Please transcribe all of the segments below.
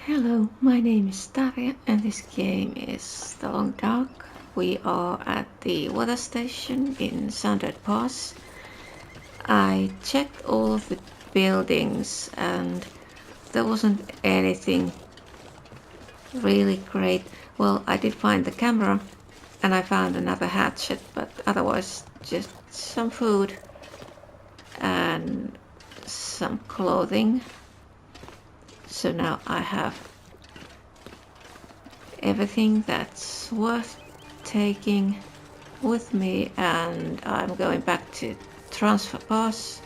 Hello, my name is Tarja and this game is The Long Dark. We are at the weather station in Sundered Pass. I checked all of the buildings and there wasn't anything really great. Well, I did find the camera and I found another hatchet, but otherwise just some food and some clothing. So now I have everything that's worth taking with me, and I'm going back to transfer pass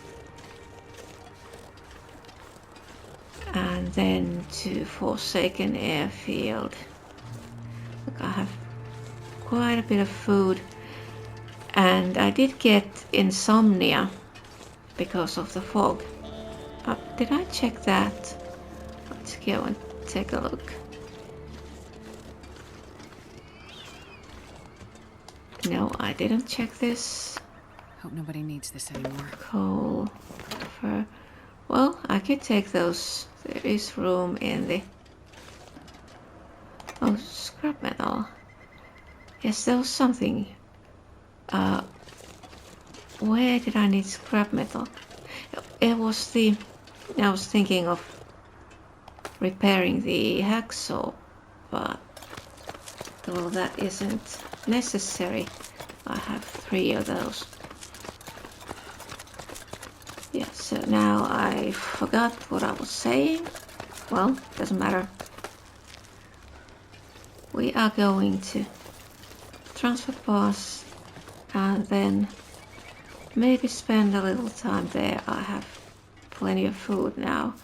and then to Forsaken Airfield. Look, I have quite a bit of food and I did get insomnia because of the fog. Did I check that? Let's go and take a look. No, I didn't check this. Hope nobody needs this anymore. Coal, fur. Well, I could take those. There is room in the... Oh, scrap metal. Yes, there was something. Where did I need scrap metal? It was the... I was thinking of repairing the hacksaw, but well, that isn't necessary. I have 3 of those. Yeah, so now I forgot what I was saying. Well, doesn't matter. We are going to transfer pass and then maybe spend a little time there. I have plenty of food now.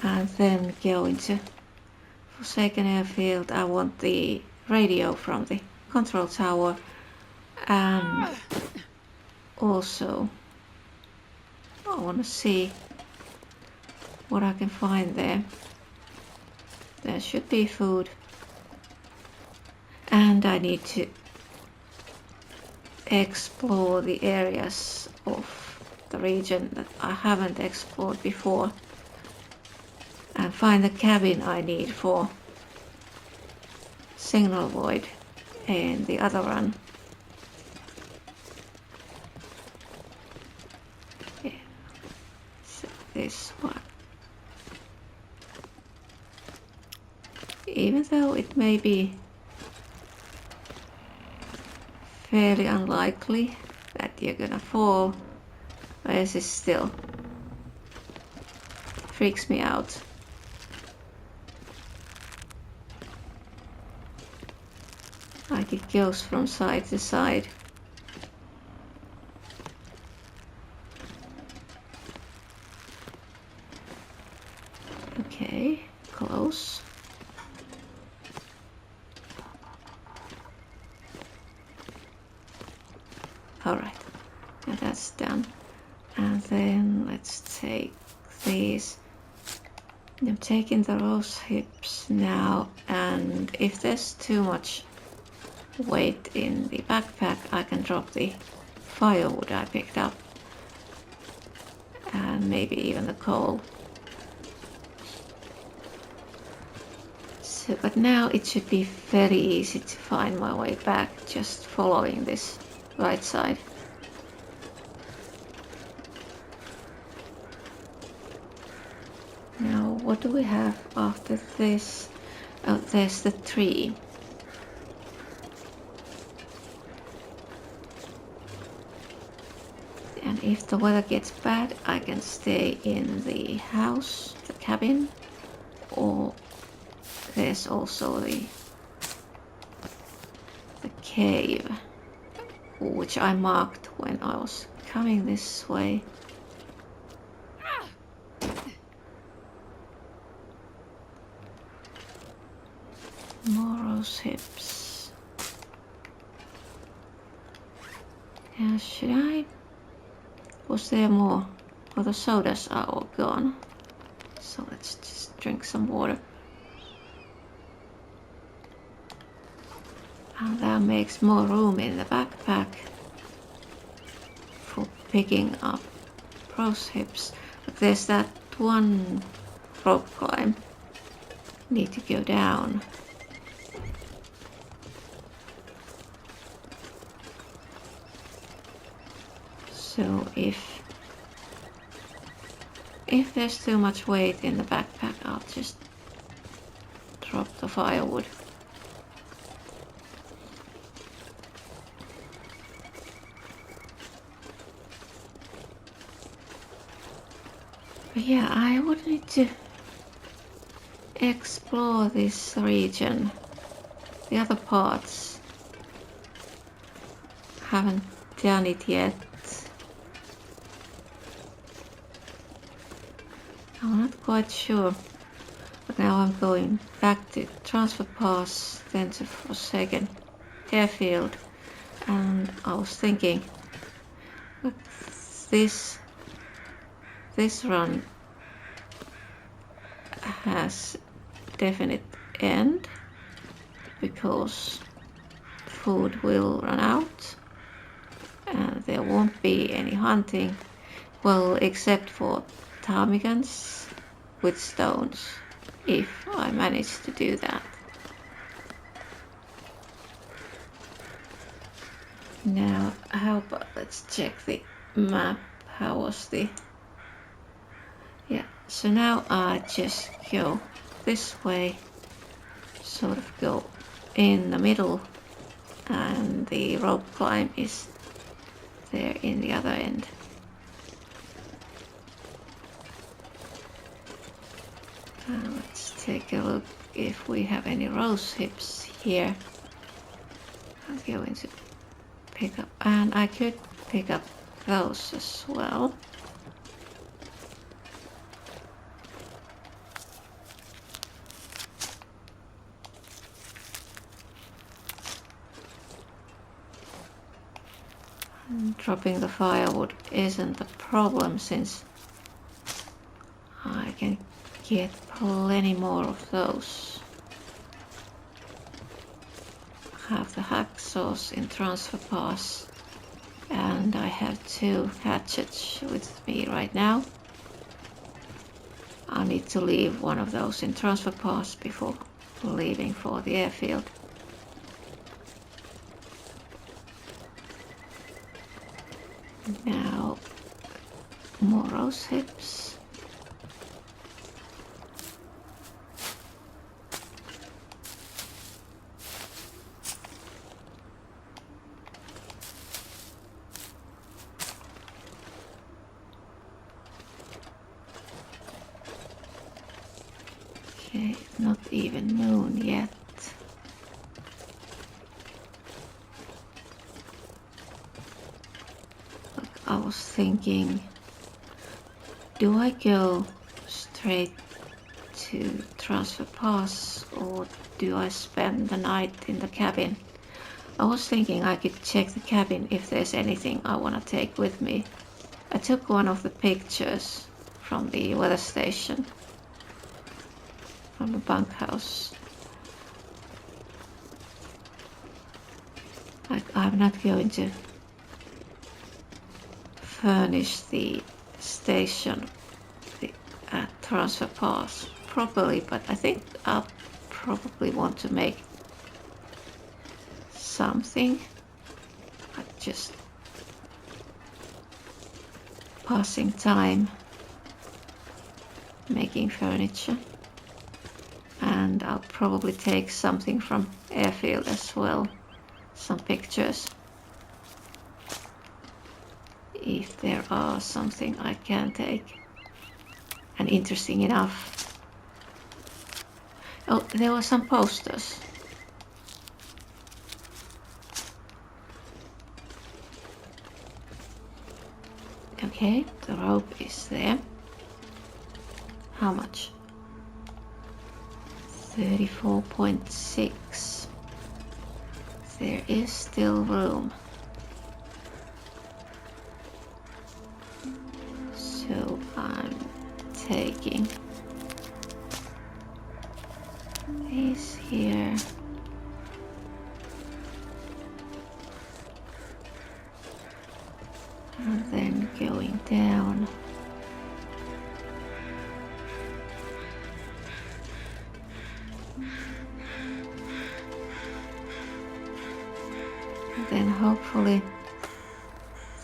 And then go into Forsaken Airfield. I want the radio from the control tower and also I want to see what I can find there. There should be food and I need to explore the areas of the region that I haven't explored before and find the cabin I need for signal void in the other run. Yeah. So this one. Even though it may be fairly unlikely that you're gonna fall, this is still freaks me out. Like it goes from side to side. Okay, close. Alright, and that's done. And then let's take these. I'm taking the rose hips now, and if there's too much weight in the backpack, I can drop the firewood I picked up and maybe even the coal. So, but now it should be very easy to find my way back just following this right side. Now what do we have after this? Oh, there's the tree. And if the weather gets bad, I can stay in the house, the cabin, or there's also the cave, which I marked when I was coming this way. More rose hips. Yeah, should I? Was there more? Oh, the sodas are all gone. So let's just drink some water. And that makes more room in the backpack for picking up rose hips. But there's that one rope climb. Need to go down. So if there's too much weight in the backpack, I'll just drop the firewood. But yeah, I would need to explore this region. The other parts haven't done it yet. I'm not quite sure. But now I'm going back to Transfer Pass, then to Forsaken Airfield, and I was thinking, look, this run has definite end because food will run out and there won't be any hunting, well, except for ptarmigans with stones, if I manage to do that. Now, how about let's check the map. How was the... Yeah, so now I just go this way, sort of go in the middle, and the rope climb is there in the other end. Let's take a look if we have any rose hips here. I'm going to pick up, and I could pick up those as well. And dropping the firewood isn't a problem since I can get plenty more of those. Have the hacksaws in Transfer Pass, and I have 2 hatchets with me right now. I need to leave one of those in Transfer Pass before leaving for the airfield. Now, more rose hips. Okay, not even noon yet. Look, I was thinking, do I go straight to Transfer Pass or do I spend the night in the cabin? I was thinking I could check the cabin if there's anything I want to take with me. I took one of the pictures from the weather station, from the bunkhouse. Like, I'm not going to furnish the station at Transfer Pass properly, but I think I'll probably want to make something, like just passing time making furniture. And I'll probably take something from airfield as well, some pictures, if there are something I can take and interesting enough. Oh, there were some posters. Okay, the rope is there. How much? 34.6. There is still room. So I'm taking these here. And then going down. then hopefully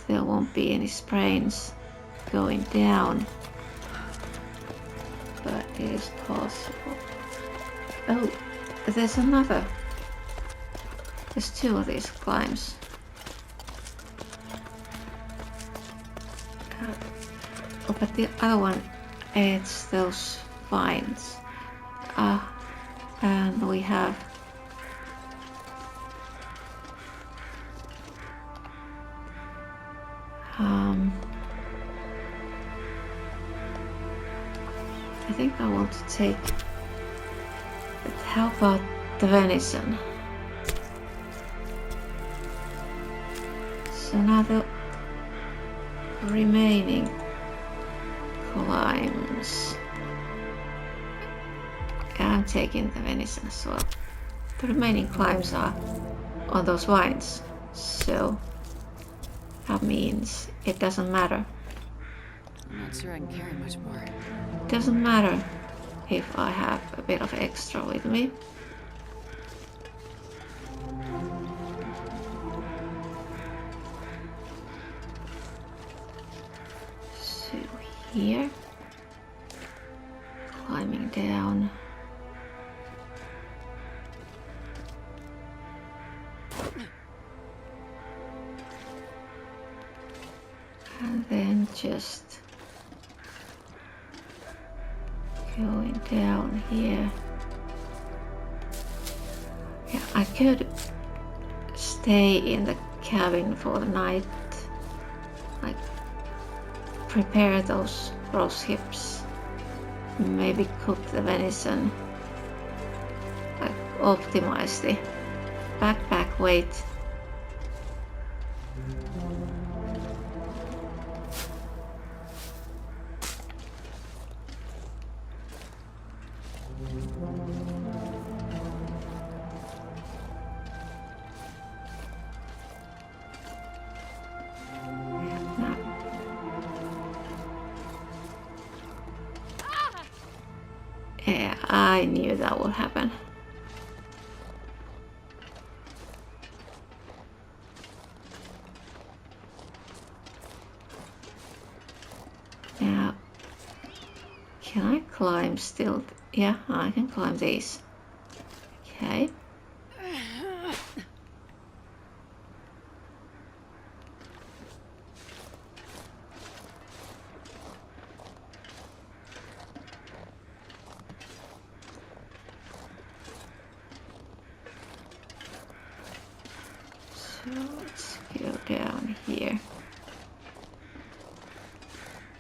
there won't be any sprains going down. But it is possible. Oh, there's another. There's two of these climbs. Oh, but the other one, it's those vines. And we have I think I want to take, but how about the venison? So now the remaining climbs, I'm taking the venison as well. The remaining climbs are on those vines, so that means it doesn't matter. I'm not sure I can carry much more. It doesn't matter if I have a bit of extra with me. So here, climbing down. And then just going down here. Yeah, I could stay in the cabin for the night, like prepare those roast hips, maybe cook the venison, like optimize the backpack weight. Yeah, I knew that would happen. Now, can I climb still? Yeah, I can climb these. Okay. So let's go down here.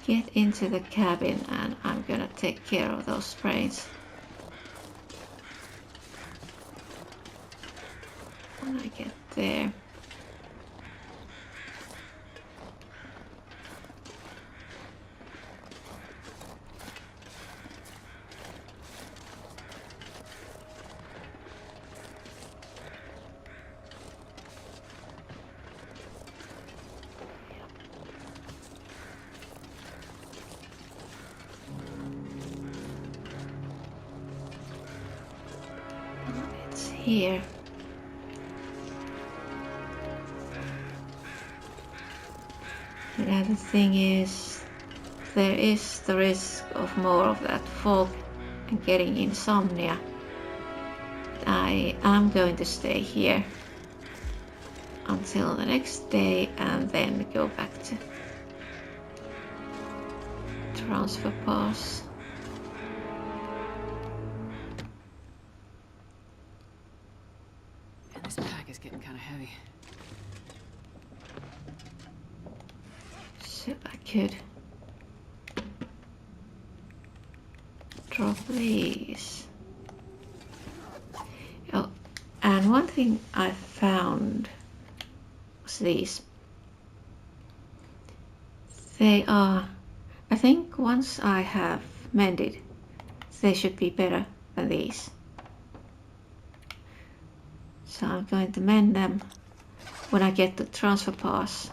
Get into the cabin and I'm gonna take care of those sprains. When I get there. It's here. The other thing is, there is the risk of more of that fog and getting insomnia. I am going to stay here until the next day and then go back to transfer pass. And this pack is getting kind of heavy. So I could drop these. Oh, and one thing I found was these. They are, I think once I have mended, they should be better than these. So I'm going to mend them when I get the transfer pass.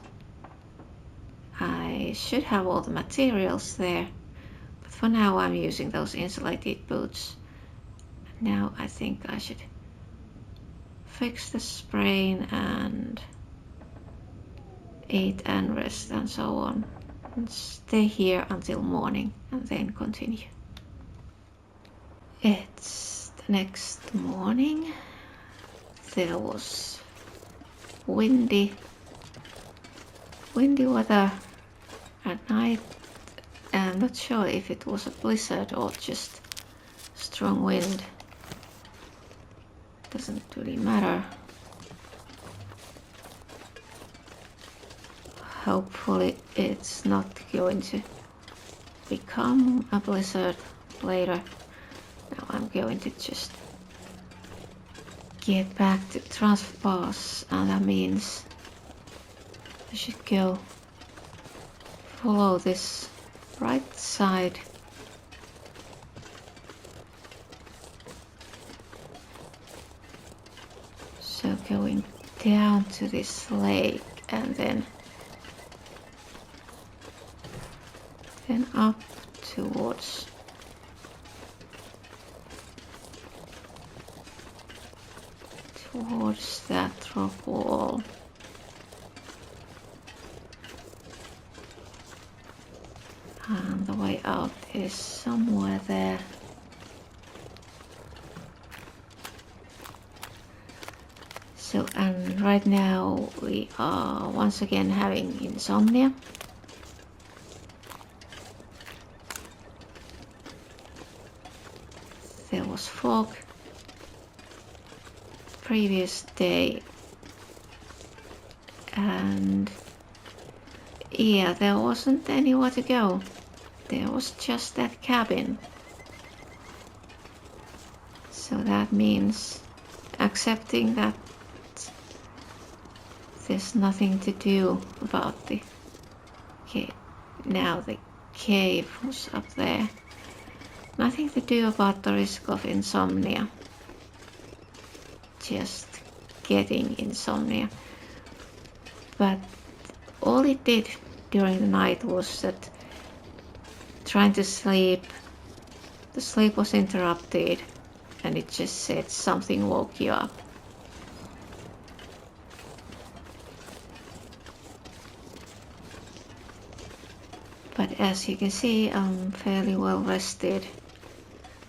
I should have all the materials there, but for now I'm using those insulated boots. Now I think I should fix the sprain and eat and rest and so on. And stay here until morning and then continue. It's the next morning. There was windy weather at night. I'm not sure if it was a blizzard or just strong wind. Doesn't really matter. Hopefully it's not going to become a blizzard later. Now I'm going to just get back to transfer pass, and that means I should go follow this right side. So going down to this lake and then up towards that rock wall. And the way out is somewhere there. So, and right now we are once again having insomnia. There was fog previous day, and yeah, there wasn't anywhere to go. There was just that cabin. So that means accepting that there's nothing to do about the now the cave was up there. Nothing to do about the risk of insomnia. Just getting insomnia. But all it did during the night was that trying to sleep, the sleep was interrupted and it just said something woke you up. But as you can see, I'm fairly well rested,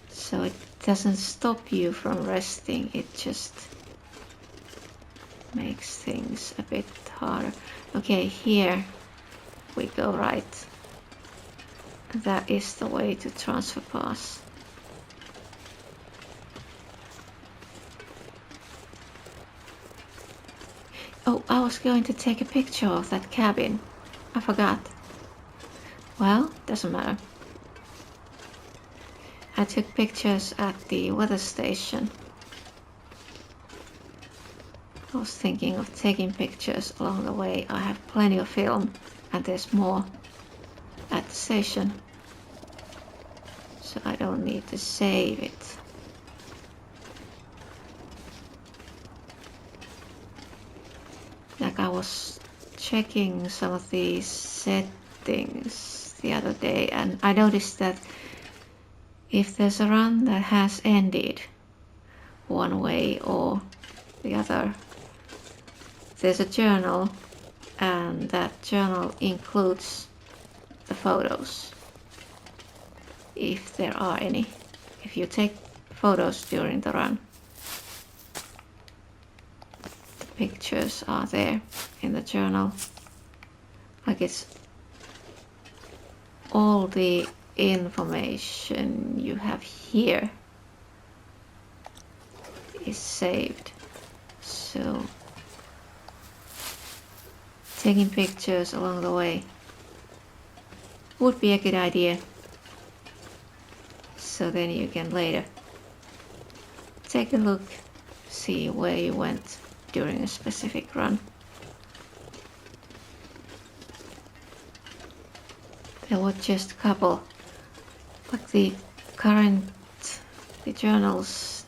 so it doesn't stop you from resting, it just makes things a bit harder. Okay, here we go right. That is the way to transfer pass. Oh, I was going to take a picture of that cabin. I forgot. Well, doesn't matter. I took pictures at the weather station. I was thinking of taking pictures along the way. I have plenty of film and there's more at the station. So I don't need to save it. Like I was checking some of these settings the other day and I noticed that if there's a run that has ended one way or the other, there's a journal and that journal includes the photos, if there are any. If you take photos during the run, the pictures are there in the journal. Like it's all the information you have here is saved. So taking pictures along the way would be a good idea. So then you can later take a look, see where you went during a specific run. There were just a couple, like the journals,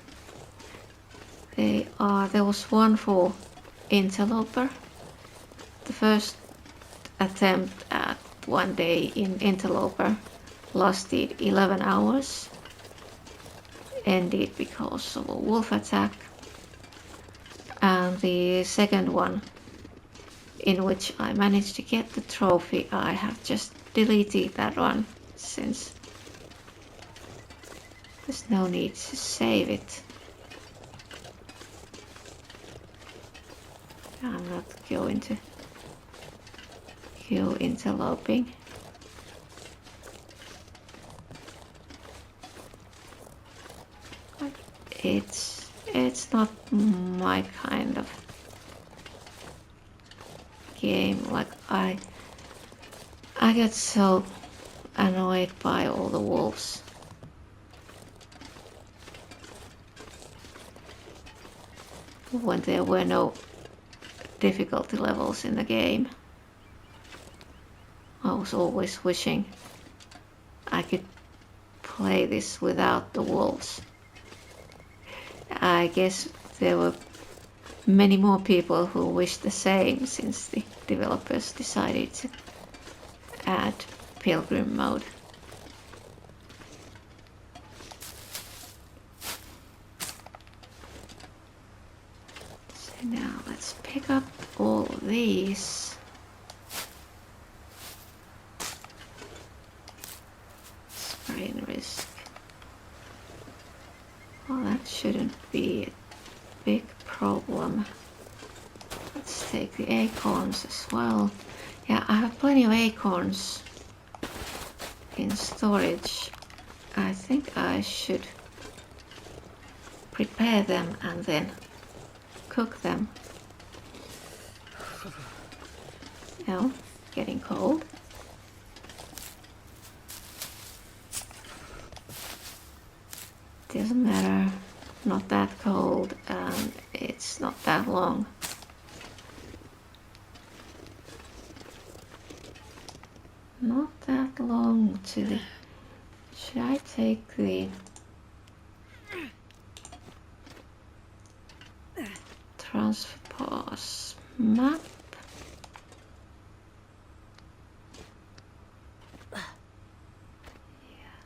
there was one for interloper. The first attempt at one day in interloper lasted 11 hours, ended because of a wolf attack. And the second one in which I managed to get the trophy. I have just deleted that one since there's no need to save it. I'm not going to go interloping. It's not my kind of game. Like I get so annoyed by all the wolves. When there were no difficulty levels in the game, I was always wishing I could play this without the wolves. I guess there were many more people who wished the same since the developers decided to add Pilgrim mode. So now let's pick up all of these. Sprain risk. Well, that shouldn't be a big problem. Let's take the acorns as well. Yeah, I have plenty of acorns in storage. I think I should prepare them and then cook them. No, getting cold. Doesn't matter, not that cold, and it's not that long. Not that long to the... Should I take the transfer pass map? Yeah,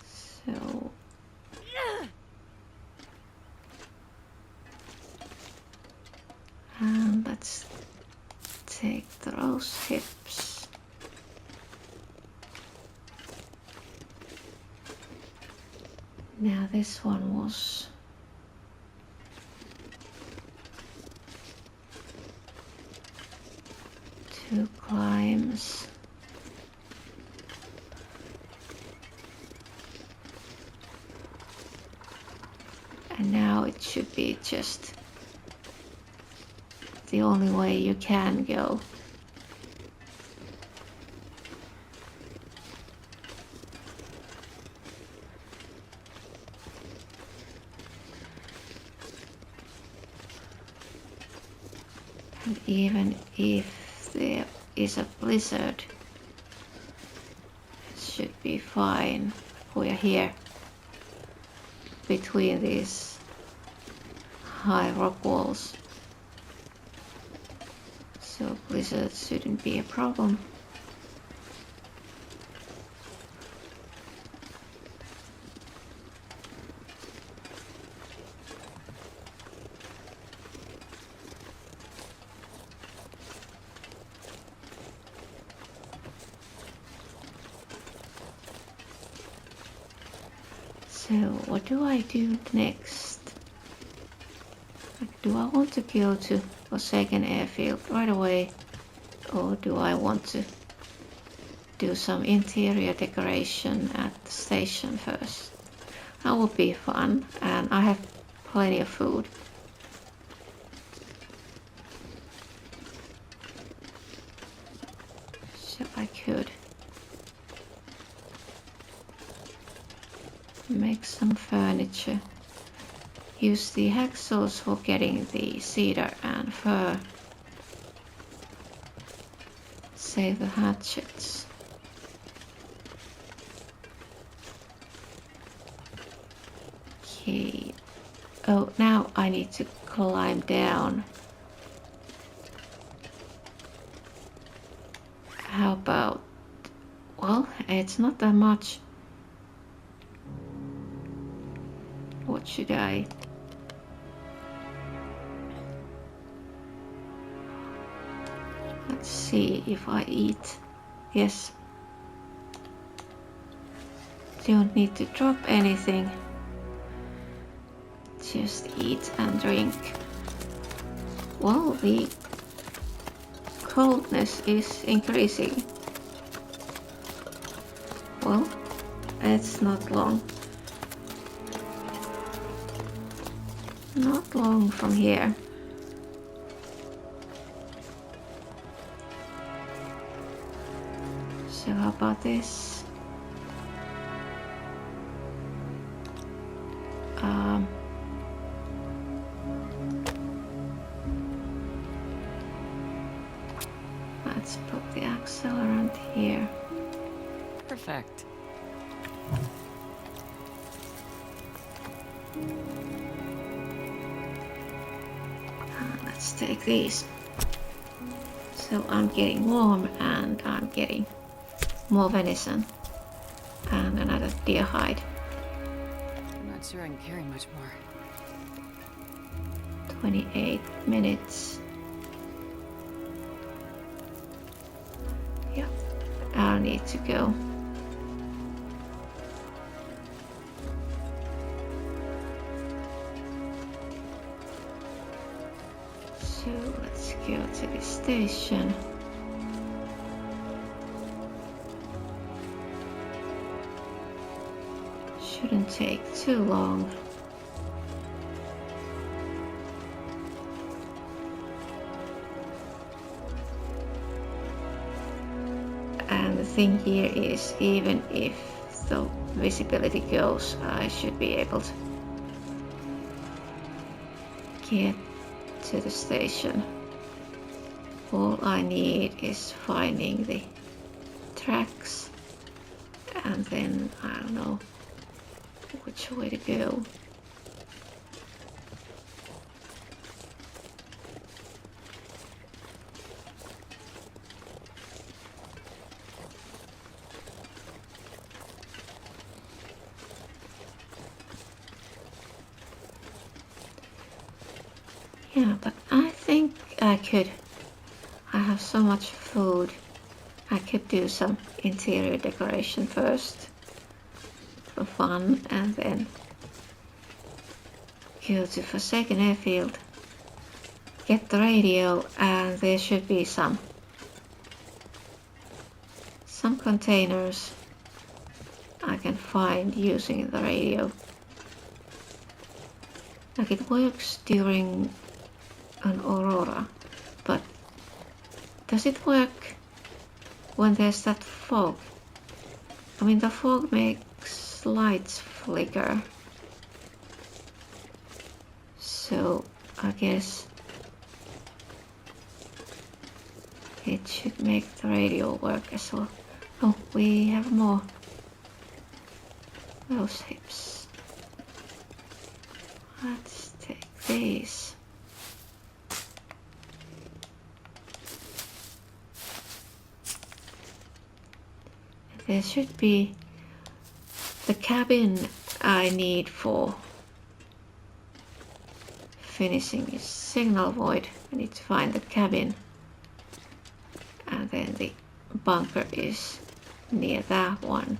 so... And let's take those hips. Now this one was 2 climbs. And now it should be just the only way you can go. And even if there is a blizzard, it should be fine. We're here between these high rock walls, so blizzards shouldn't be a problem. So what do I do next? Do I want to go to Forsaken Airfield right away, or do I want to do some interior decoration at the station first? That would be fun, and I have plenty of food. So I could make some furniture. Use the hacksaws for getting the cedar and fir. Save the hatchets. Okay. Oh, now I need to climb down. How about... Well, it's not that much. What should I... Let's see if I eat. Yes. Don't need to drop anything. Just eat and drink. Well, the coldness is increasing. Well, it's not long. Not long from here. So how about this? Let's put the accelerant here. Perfect. Let's take these. So I'm getting warm and I'm getting more venison and another deer hide. I'm not sure I can carry much more. 28 minutes. Yeah, I'll need to go. So let's go to the station. Shouldn't take too long. And the thing here is, even if the visibility goes, I should be able to get to the station. All I need is finding the tracks, and then I don't know which way to go. Yeah, but I think I could. I have so much food. I could do some interior decoration first for fun, and then go to Forsaken Airfield, get the radio, and there should be some containers I can find using the radio. Like, it works during an aurora, but does it work when there's that fog? I mean, the fog makes lights flicker, so I guess it should make the radio work as well. Oh, we have more those hips. Let's take these. There should be the cabin I need for finishing is signal void. I need to find the cabin, and then the bunker is near that one.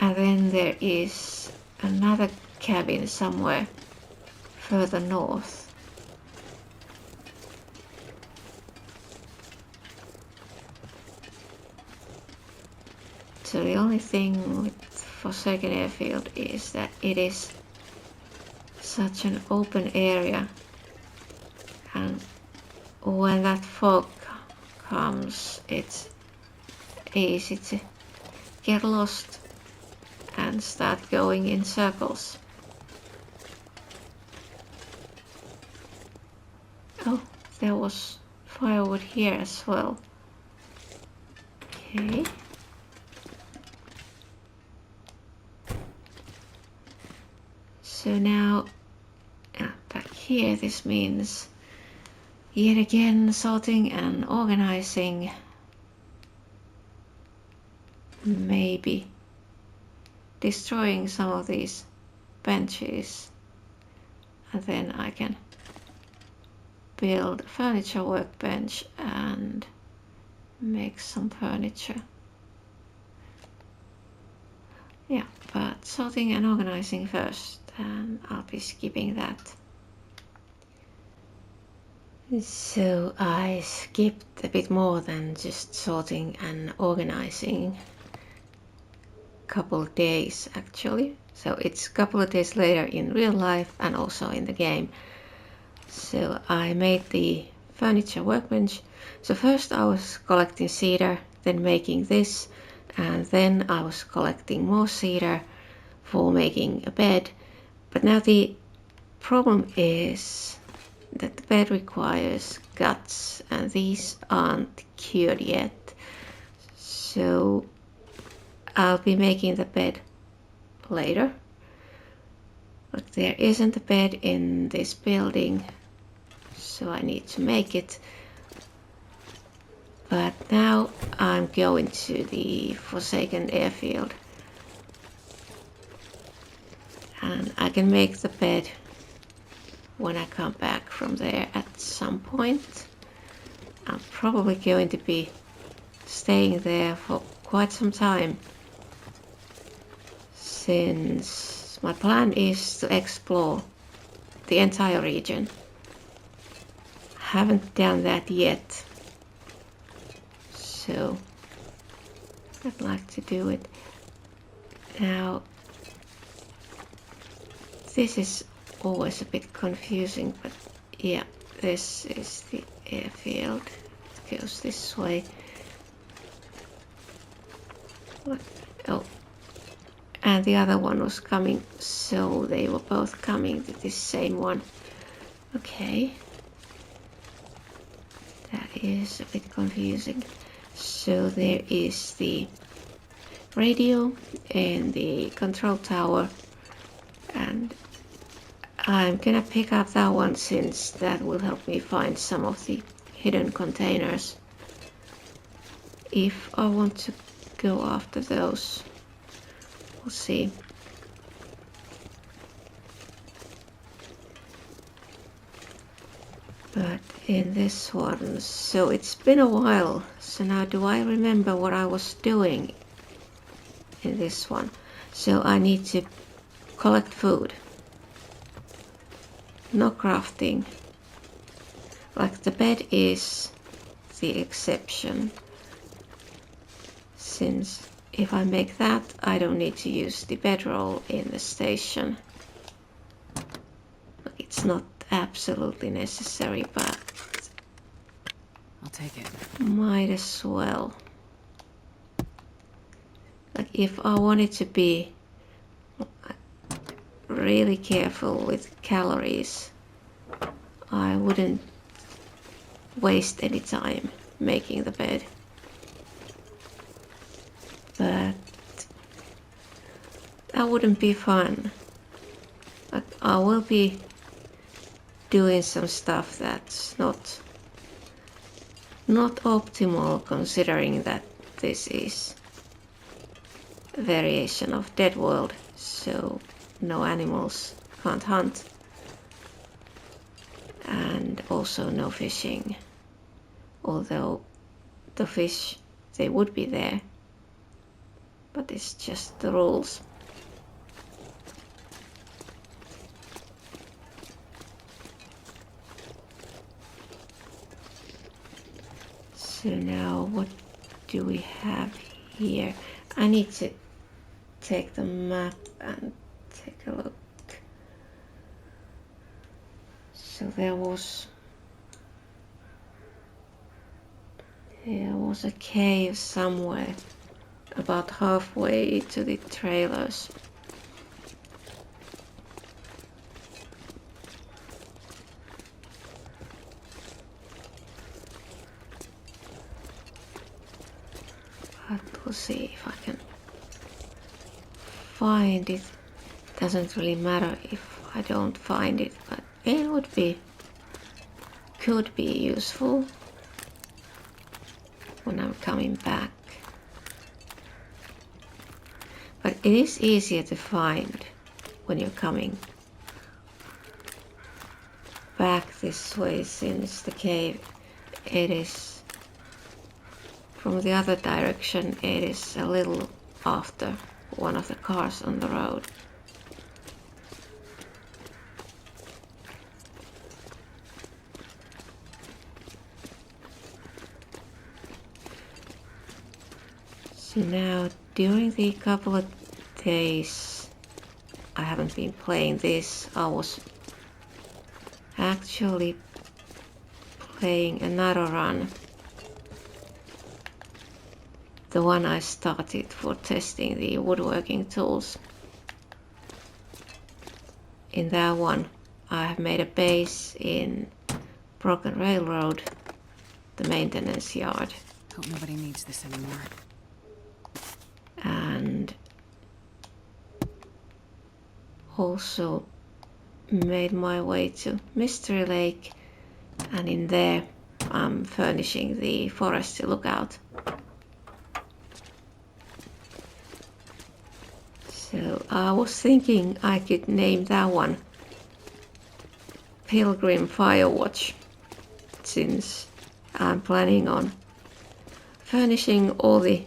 And then there is another cabin somewhere further north. So the only thing with Forsaken Airfield is that it is such an open area, and when that fog comes, it's easy to get lost and start going in circles. Oh, there was firewood here as well. Okay. So now, back here, this means yet again sorting and organizing. Maybe destroying some of these benches, and then I can build a furniture workbench and make some furniture. Yeah, but sorting and organizing first, and I'll be skipping that. So I skipped a bit more than just sorting and organizing. Couple of days actually. So it's a couple of days later in real life and also in the game. So I made the furniture workbench. So first I was collecting cedar, then making this, and then I was collecting more cedar for making a bed. But now the problem is that the bed requires guts and these aren't cured yet. So I'll be making the bed later. But there isn't a bed in this building, so I need to make it. But now I'm going to the Forsaken Airfield. And I can make the bed when I come back from there at some point. I'm probably going to be staying there for quite some time, since my plan is to explore the entire region. Haven't done that yet, so I'd like to do it. Now, this is always a bit confusing, but yeah, this is the airfield. It goes this way. Oh, and the other one was coming, so they were both coming to this same one. Okay, that is a bit confusing. So there is the radio and the control tower, and I'm gonna pick up that one since that will help me find some of the hidden containers if I want to go after those. We'll see. But in this one, so it's been a while, so now do I remember what I was doing in this one? So I need to collect food. No crafting. Like the bed is the exception, since if I make that, I don't need to use the bedroll in the station. It's not absolutely necessary, but I'll take it. might as well. Like if I wanted to be really careful with calories, I wouldn't waste any time making the bed. But that wouldn't be fun. Like I will be doing some stuff that's not optimal, considering that this is a variation of Deadworld, so no animals, can't hunt, and also no fishing, although the fish, they would be there, but it's just the rules. So now what do we have here? I need to take the map and take a look. So there was a cave somewhere about halfway to the trailers. But we'll see if I can find it. Doesn't really matter if I don't find it, but it could be useful when I'm coming back. But it is easier to find when you're coming back this way since the cave, it is from the other direction. It is a little after one of the cars on the road. So now during the couple of days I haven't been playing this, I was actually playing another run. The one I started for testing the woodworking tools. In that one I have made a base in Broken Railroad, the maintenance yard. Hope nobody needs this anymore. And also made my way to Mystery Lake, and in there I'm furnishing the forest lookout. So I was thinking I could name that one Pilgrim Firewatch, since I'm planning on furnishing all the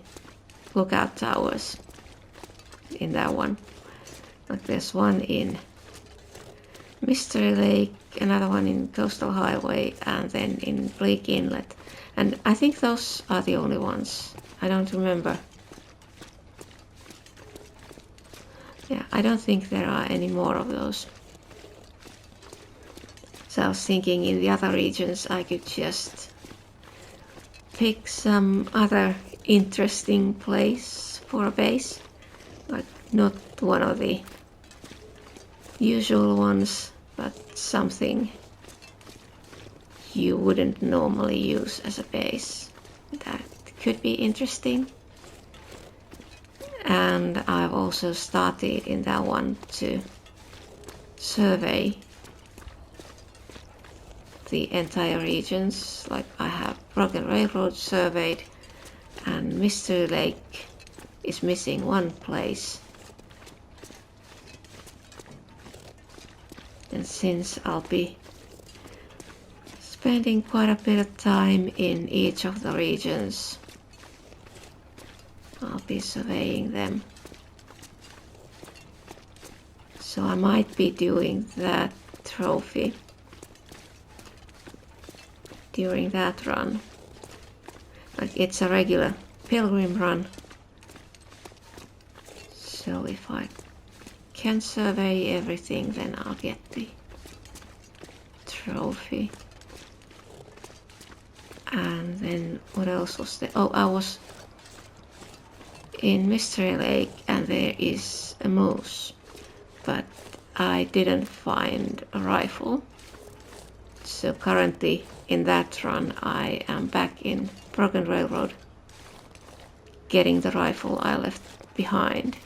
lookout towers in that one. Like there's one in Mystery Lake, another one in Coastal Highway, and then in Bleak Inlet. And I think those are the only ones. I don't remember. Yeah, I don't think there are any more of those. So I was thinking in the other regions I could just pick some other interesting place for a base. Like not one of the usual ones, but something you wouldn't normally use as a base. That could be interesting. And I've also started in that one to survey the entire regions. Like I have Broken Railroad surveyed, and Mystery Lake is missing one place. And since I'll be spending quite a bit of time in each of the regions, I'll be surveying them. So I might be doing that trophy during that run. Like it's a regular Pilgrim run. So if I can survey everything, then I'll get the trophy. And then what else was there? Oh, I was in Mystery Lake and there is a moose, but I didn't find a rifle. So currently in that run I am back in Broken Railroad getting the rifle I left behind.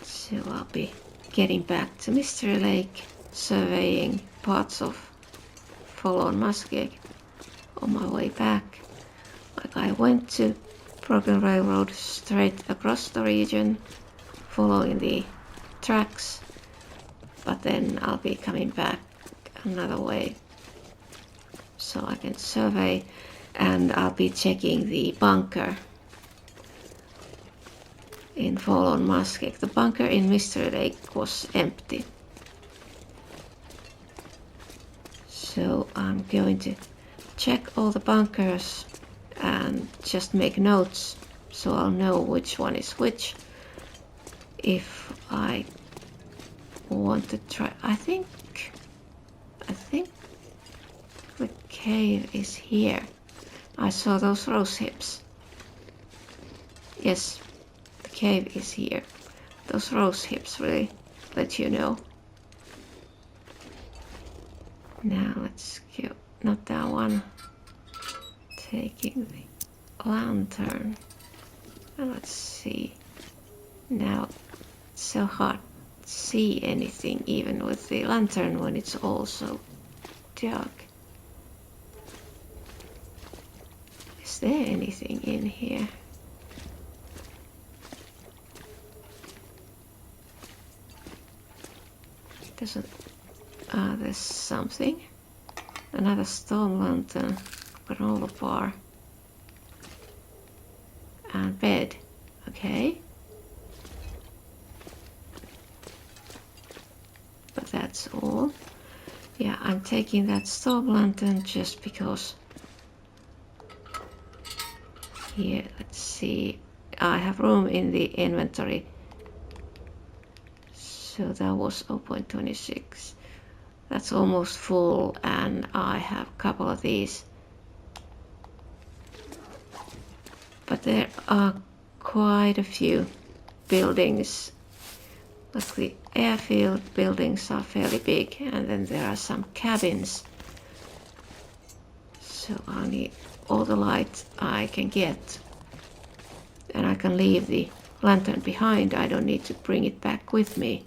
So I'll be getting back to Mystery Lake, surveying parts of Fallen Muskeg on my way back. Like I went to Broken Railroad straight across the region, following the tracks, but then I'll be coming back another way so I can survey, and I'll be checking the bunker in Fallen Muskeg. The bunker in Mystery Lake was empty. So I'm going to check all the bunkers and just make notes so I'll know which one is which if I want to try. I think the cave is here. I saw those rose hips. Yes, the cave is here. Those rose hips really let you know. Now let's go, not that one. Taking the lantern. And let's see. Now it's so hard to see anything even with the lantern when it's also dark. Is there anything in here? There's something. Another storm lantern, granola bar, and bed. Okay. But that's all. Yeah, I'm taking that storm lantern just because. Here, let's see. I have room in the inventory. So that was 0.26. That's almost full, and I have a couple of these. But there are quite a few buildings. Like the airfield buildings are fairly big, and then there are some cabins. So I need all the light I can get. And I can leave the lantern behind. I don't need to bring it back with me.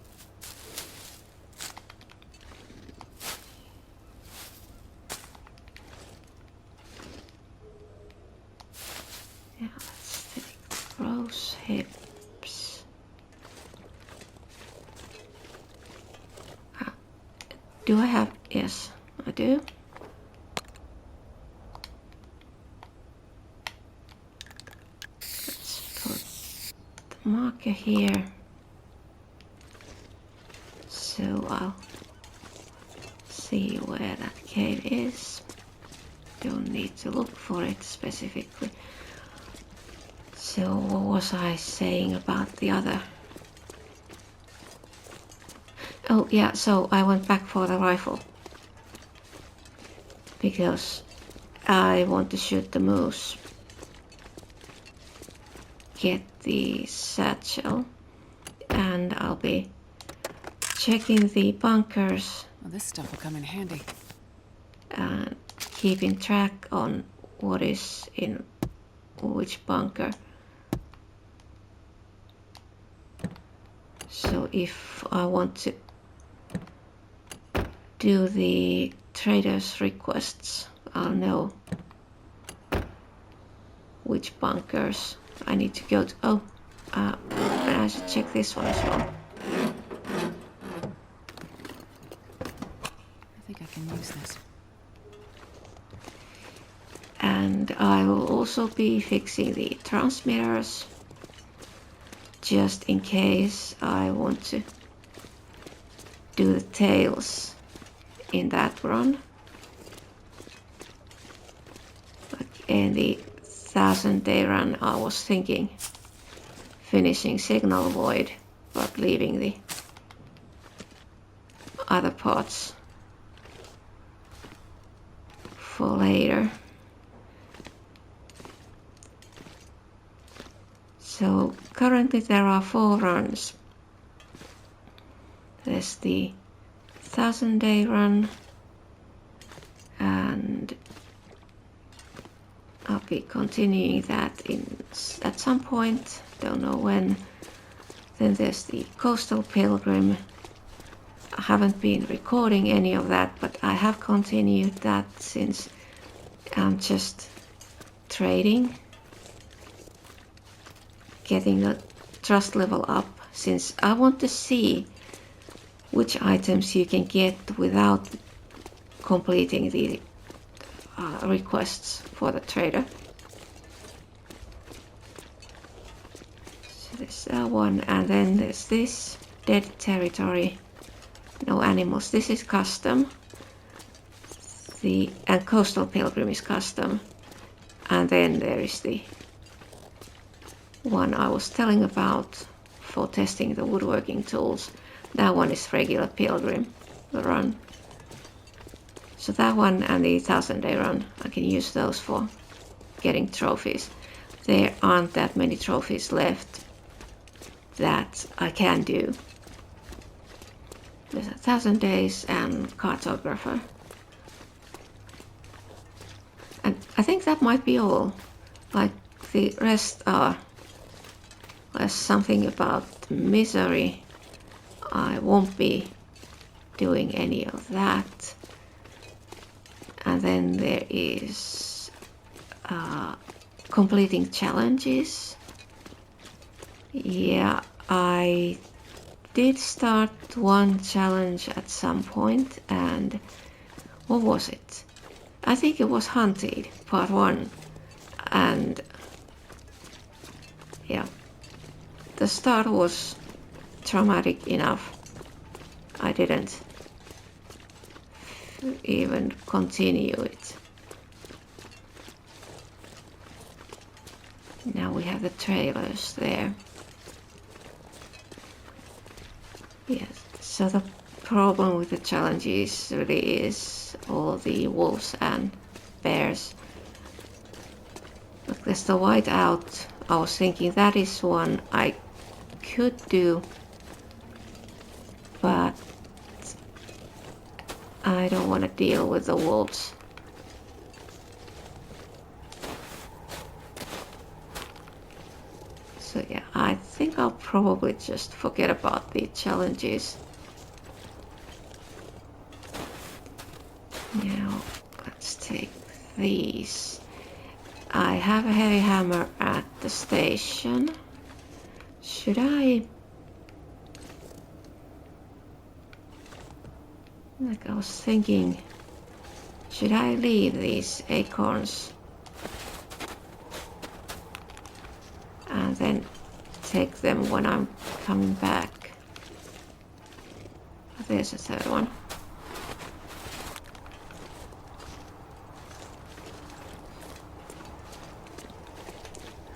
Yeah, let's take the rose hips. Do I have? Yes, I do. Let's put the marker here. So I'll see where that cave is. Don't need to look for it specifically. So what was I saying about the other? Oh yeah, so I went back for the rifle. Because I want to shoot the moose. Get the satchel. And I'll be checking the bunkers. Well, this stuff will come in handy. And keeping track on what is in which bunker. So if I want to do the trader's requests, I'll know which bunkers I need to go to. Oh, I should check this one as well. I think I can use this. And I will also be fixing the transmitters, just in case I want to do the tails in that run. Like in the 1000-day run, I was thinking finishing Signal Void, but leaving the other parts for later. So currently there are 4 runs. There's the 1000-day run, and I'll be continuing that at some point, don't know when. Then there's the Coastal Pilgrim. I haven't been recording any of that, but I have continued that since I'm just trading, getting the trust level up, since I want to see which items you can get without completing the requests for the trader. So there's that one, and then there's this dead territory, no animals. This is custom. And Coastal Pilgrim is custom, and then there is the one I was telling about for testing the woodworking tools. That one is regular Pilgrim, the run. So that one and the 1000-day run, I can use those for getting trophies. There aren't that many trophies left that I can do. There's 1000 days and cartographer. And I think that might be all. Like the rest are there's something about misery. I won't be doing any of that. And then there is completing challenges. Yeah, I did start one challenge at some point, and what was it? I think it was Hunted, part 1, and yeah, the start was traumatic enough. I didn't even continue it. Now we have the trailers there. Yes, so the problem with the challenges really is all the wolves and bears. But there's the whiteout. I was thinking that is one I could do, but I don't want to deal with the wolves. So yeah, I think I'll probably just forget about the challenges. Now let's take these. I have a heavy hammer at the station. Should I... Like I was thinking, should I leave these acorns and then take them when I'm coming back? There's a third one.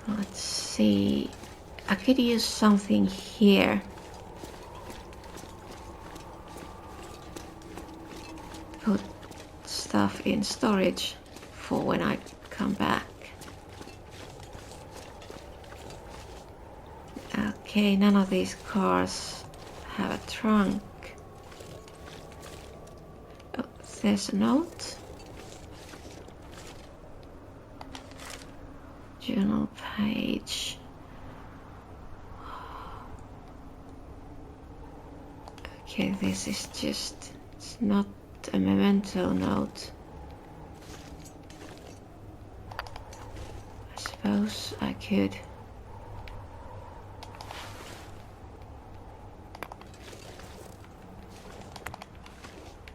Let's see. I could use something here. Put stuff in storage for when I come back. Okay, none of these cars have a trunk. Oh, there's a note. Journal page. Okay, this is just, it's not a memento note. I suppose I could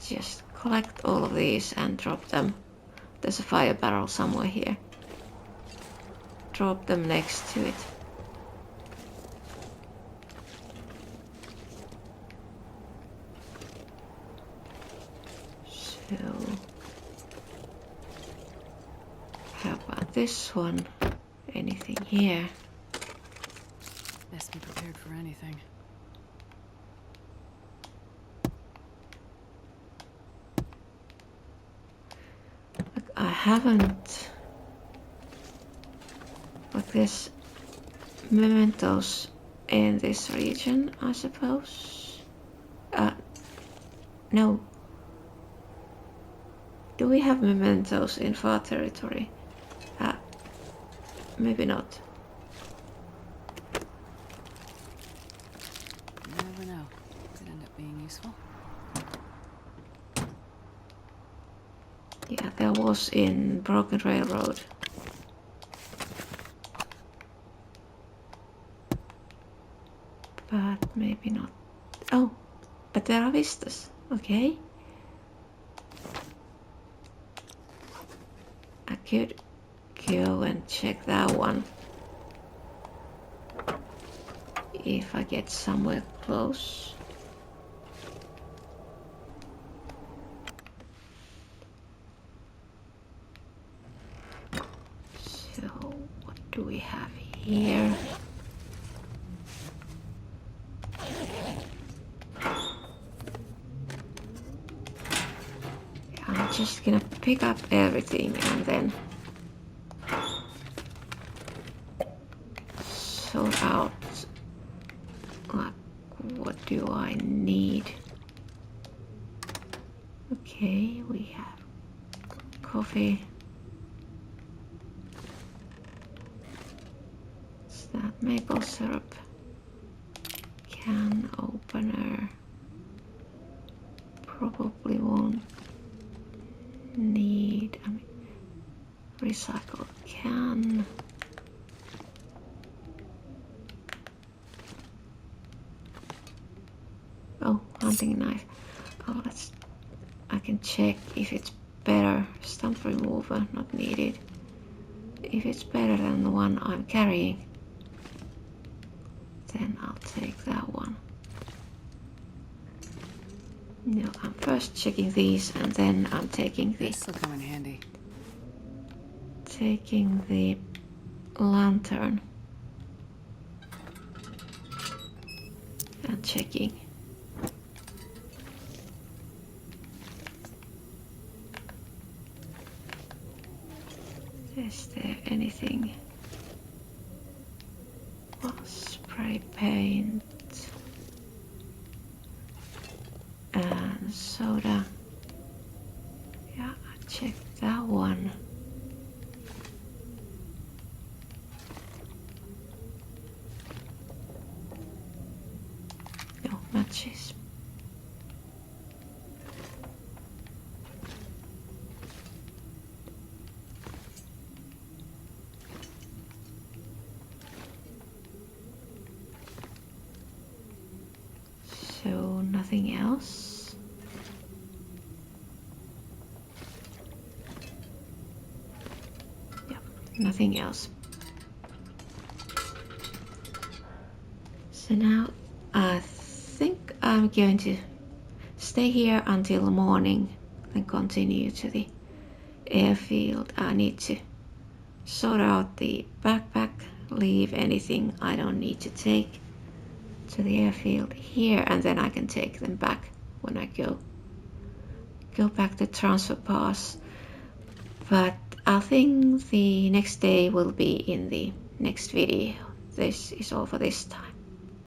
just collect all of these and drop them. There's a fire barrel somewhere here. Drop them next to it. So, how about this one? Anything here? Best be prepared for anything. Look, I haven't... Like there's mementos in this region, I suppose. No. Do we have mementos in far territory? Maybe not. You never know. Could end up being useful. Yeah, there was in Broken Railroad. But maybe not. Oh, but there are vistas. Okay. I could go and check that one. If I get somewhere close. So, what do we have here? I'm just gonna pick up everything and then sort out like what do I need. Okay, we have coffee. Is that maple syrup? Can opener. Probably won't need, recycled can. hunting knife. Oh, I can check if it's better. Stump remover, not needed. If it's better than the one I'm carrying, then I'll take that one. No, I'm first checking these and then I'm taking This'll come in handy. taking the lantern and checking. Is there anything? Well, spray paint and soda. Yeah, I checked that one. No matches. So nothing else. Yep, nothing else. So now I think I'm going to stay here until morning and continue to the airfield. I need to sort out the backpack, leave anything I don't need to take to the airfield here, and then I can take them back when I go back to transfer pass. But I think the next day will be in the next video. This is all for this time.